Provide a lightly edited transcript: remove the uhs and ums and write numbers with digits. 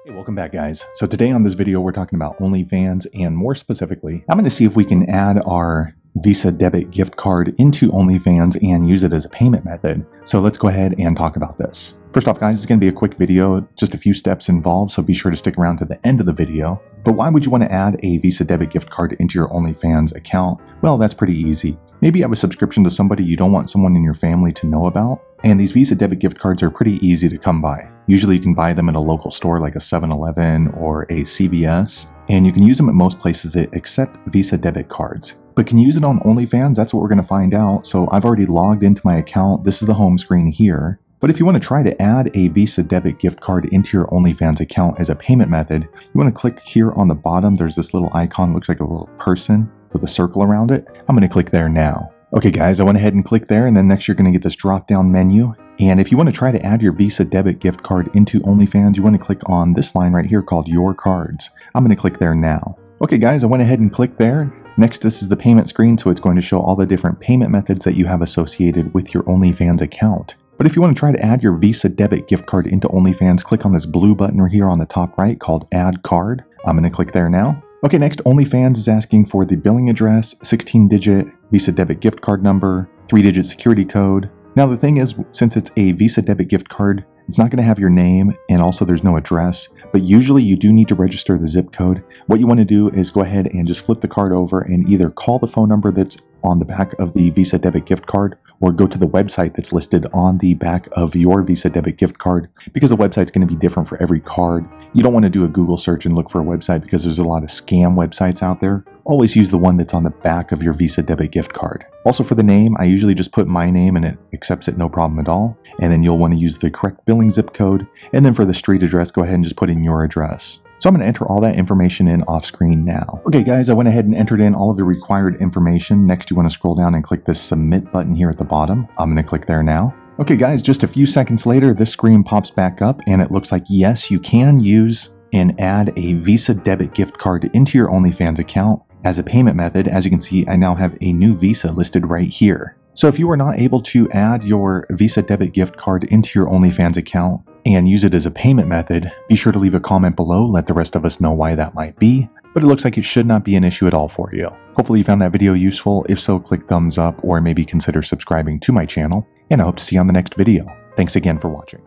Hey, welcome back guys. So today on this video, we're talking about OnlyFans, and more specifically, I'm going to see if we can add our Visa Debit Gift Card into OnlyFans and use it as a payment method. So let's go ahead and talk about this. First off guys, it's going to be a quick video, just a few steps involved, so be sure to stick around to the end of the video. But why would you want to add a Visa Debit Gift Card into your OnlyFans account? Well, that's pretty easy. Maybe you have a subscription to somebody you don't want someone in your family to know about, and these Visa Debit Gift Cards are pretty easy to come by. Usually you can buy them at a local store like a 7-Eleven or a CVS, and you can use them at most places that accept Visa Debit Cards. But can you use it on OnlyFans? That's what we're going to find out. So I've already logged into my account. This is the home screen here. But if you want to try to add a Visa Debit Gift Card into your OnlyFans account as a payment method, you want to click here on the bottom. There's this little icon, looks like a little person with a circle around it. I'm going to click there now. Okay guys, I went ahead and clicked there, and then next you're going to get this drop down menu. And if you want to try to add your Visa Debit Gift Card into OnlyFans, you want to click on this line right here called Your Cards. I'm going to click there now. Okay guys, I went ahead and clicked there. Next, this is the payment screen, so it's going to show all the different payment methods that you have associated with your OnlyFans account. But if you want to try to add your Visa Debit Gift Card into OnlyFans, click on this blue button right here on the top right called Add Card. I'm going to click there now. Okay, next, OnlyFans is asking for the billing address, 16-digit Visa Debit Gift Card number, 3-digit security code. Now the thing is, since it's a Visa Debit Gift Card, it's not going to have your name, and also there's no address, but usually you do need to register the zip code. What you want to do is go ahead and just flip the card over and either call the phone number that's on the back of the Visa Debit Gift Card, or go to the website that's listed on the back of your Visa Debit Gift Card, because the website's going to be different for every card. You don't want to do a Google search and look for a website because there's a lot of scam websites out there. Always use the one that's on the back of your Visa Debit Gift Card. Also for the name, I usually just put my name and it accepts it no problem at all. And then you'll want to use the correct billing zip code. And then for the street address, go ahead and just put in your address. So I'm going to enter all that information in off screen now. Okay guys, I went ahead and entered in all of the required information. Next, you want to scroll down and click this submit button here at the bottom. I'm going to click there now. Okay guys, just a few seconds later, this screen pops back up and it looks like yes, you can use and add a Visa Debit Gift Card into your OnlyFans account as a payment method. As you can see, I now have a new Visa listed right here. So if you are not able to add your Visa Debit Gift Card into your OnlyFans account and use it as a payment method, be sure to leave a comment below, let the rest of us know why that might be. But it looks like it should not be an issue at all for you. Hopefully you found that video useful. If so, click thumbs up or maybe consider subscribing to my channel, and I hope to see you on the next video. Thanks again for watching.